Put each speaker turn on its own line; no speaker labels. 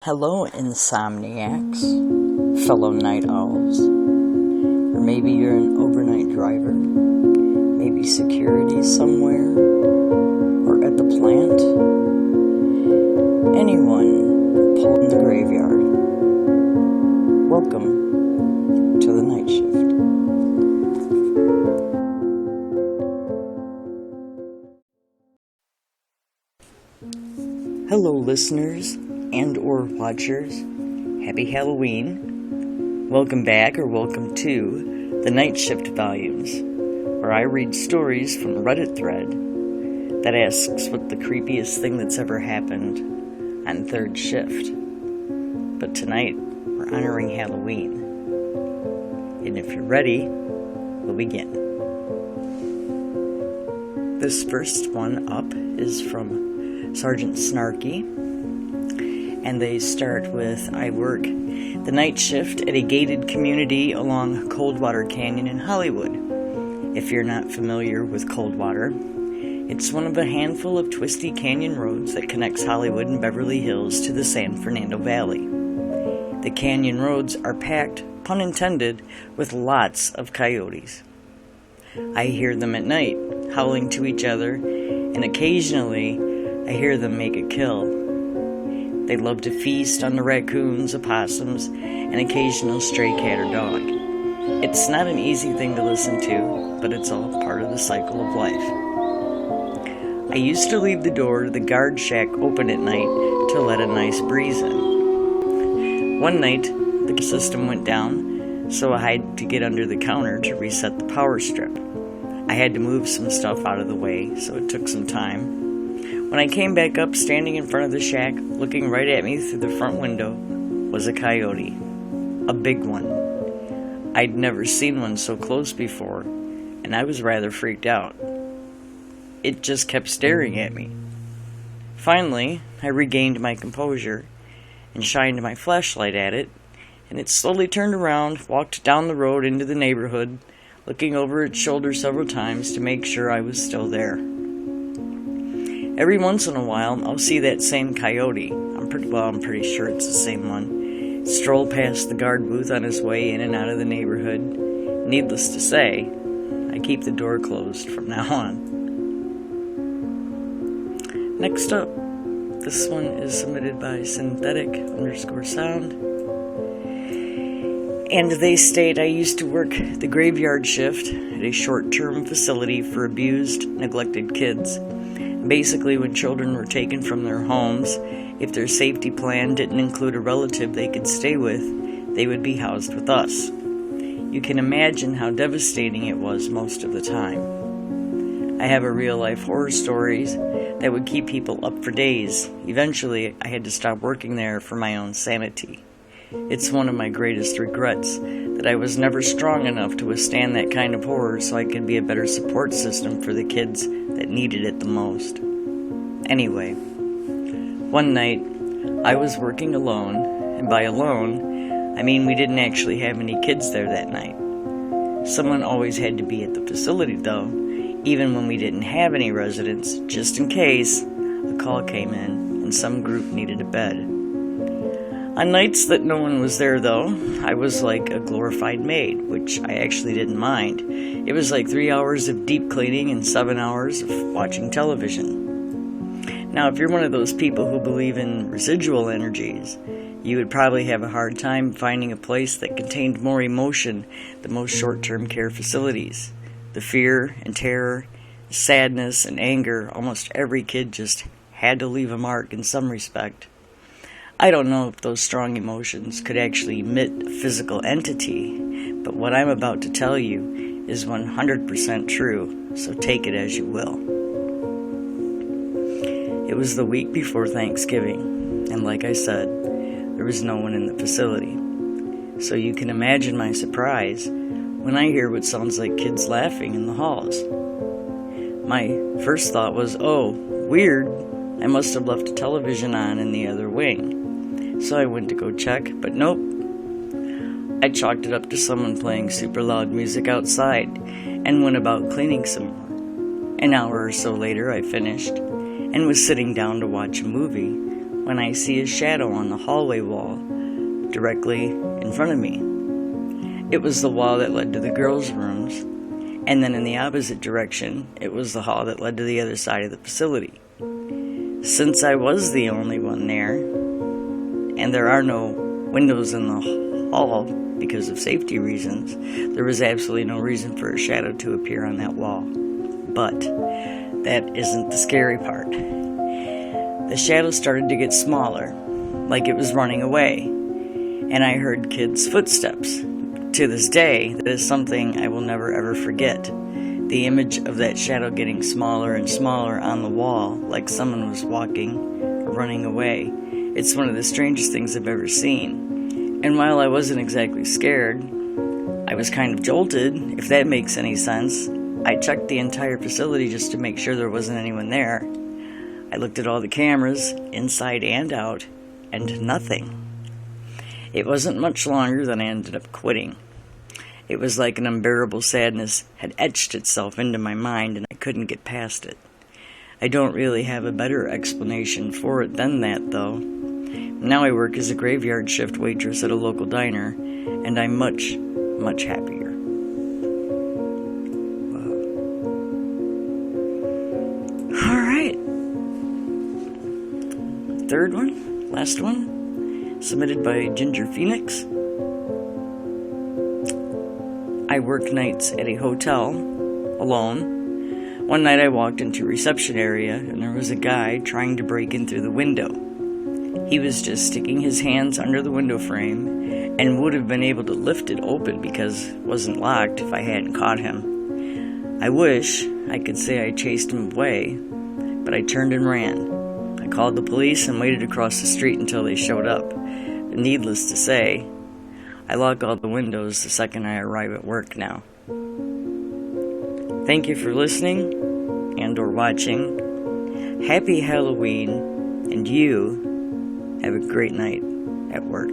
Hello, insomniacs, fellow night owls, or maybe you're an overnight driver, maybe security somewhere, or at the plant. Anyone pulling the graveyard, welcome to the night shift. Hello, listeners and or watchers. Happy Halloween. Welcome back or welcome to the Night Shift Volumes, where I read stories from a Reddit thread that asks what the creepiest thing that's ever happened on third shift. But tonight, we're honoring Halloween. And if you're ready, we'll begin. This first one up is from Sergeant Snarky. And they start with, I work the night shift at a gated community along Coldwater Canyon in Hollywood. If you're not familiar with Coldwater, it's one of a handful of twisty canyon roads that connects Hollywood and Beverly Hills to the San Fernando Valley. The canyon roads are packed, pun intended, with lots of coyotes. I hear them at night, howling to each other, and occasionally I hear them make a kill. They love to feast on the raccoons, opossums, and occasional stray cat or dog. It's not an easy thing to listen to, but it's all part of the cycle of life. I used to leave the door to the guard shack open at night to let a nice breeze in. One night, the system went down, so I had to get under the counter to reset the power strip. I had to move some stuff out of the way, so it took some time. When I came back up, standing in front of the shack, looking right at me through the front window, was a coyote. A big one. I'd never seen one so close before, and I was rather freaked out. It just kept staring at me. Finally, I regained my composure and shined my flashlight at it, and it slowly turned around, walked down the road into the neighborhood, looking over its shoulder several times to make sure I was still there. Every once in a while, I'll see that same coyote, I'm pretty sure it's the same one, stroll past the guard booth on his way in and out of the neighborhood. Needless to say, I keep the door closed from now on. Next up, this one is submitted by synthetic_sound. And they state, I used to work the graveyard shift at a short-term facility for abused, neglected kids. Basically, when children were taken from their homes, if their safety plan didn't include a relative they could stay with, they would be housed with us. You can imagine how devastating it was most of the time. I have a real-life horror stories that would keep people up for days. Eventually, I had to stop working there for my own sanity. It's one of my greatest regrets that I was never strong enough to withstand that kind of horror so I could be a better support system for the kids that needed it the most. Anyway, one night, I was working alone, and by alone, I mean we didn't actually have any kids there that night. Someone always had to be at the facility though, even when we didn't have any residents, just in case a call came in and some group needed a bed. On nights that no one was there, though, I was like a glorified maid, which I actually didn't mind. It was like 3 hours of deep cleaning and 7 hours of watching television. Now, if you're one of those people who believe in residual energies, you would probably have a hard time finding a place that contained more emotion than most short-term care facilities. The fear and terror, sadness and anger, almost every kid just had to leave a mark in some respect. I don't know if those strong emotions could actually emit a physical entity, but what I'm about to tell you is 100% true, so take it as you will. It was the week before Thanksgiving, and like I said, there was no one in the facility. So you can imagine my surprise when I hear what sounds like kids laughing in the halls. My first thought was, oh, weird, I must have left the television on in the other wing. So I went to go check, but nope. I chalked it up to someone playing super loud music outside and went about cleaning some more. An hour or so later I finished and was sitting down to watch a movie when I see a shadow on the hallway wall directly in front of me. It was the wall that led to the girls' rooms, and then in the opposite direction, it was the hall that led to the other side of the facility. Since I was the only one there, and there are no windows in the hall because of safety reasons, there was absolutely no reason for a shadow to appear on that wall. But that isn't the scary part. The shadow started to get smaller, like it was running away, and I heard kids' footsteps. To this day, that is something I will never ever forget. The image of that shadow getting smaller and smaller on the wall, like someone was walking or running away. It's one of the strangest things I've ever seen. And while I wasn't exactly scared, I was kind of jolted, if that makes any sense. I checked the entire facility just to make sure there wasn't anyone there. I looked at all the cameras, inside and out, and nothing. It wasn't much longer than I ended up quitting. It was like an unbearable sadness had etched itself into my mind and I couldn't get past it. I don't really have a better explanation for it than that, though. Now I work as a graveyard shift waitress at a local diner, and I'm much, much happier. Wow. All right. Third one, last one, submitted by Ginger Phoenix. I work nights at a hotel, alone. One night I walked into a reception area and there was a guy trying to break in through the window. He was just sticking his hands under the window frame and would have been able to lift it open because it wasn't locked if I hadn't caught him. I wish I could say I chased him away, but I turned and ran. I called the police and waited across the street until they showed up. But needless to say, I lock all the windows the second I arrive at work now. Thank you for listening and or watching. Happy Halloween, and you have a great night at work.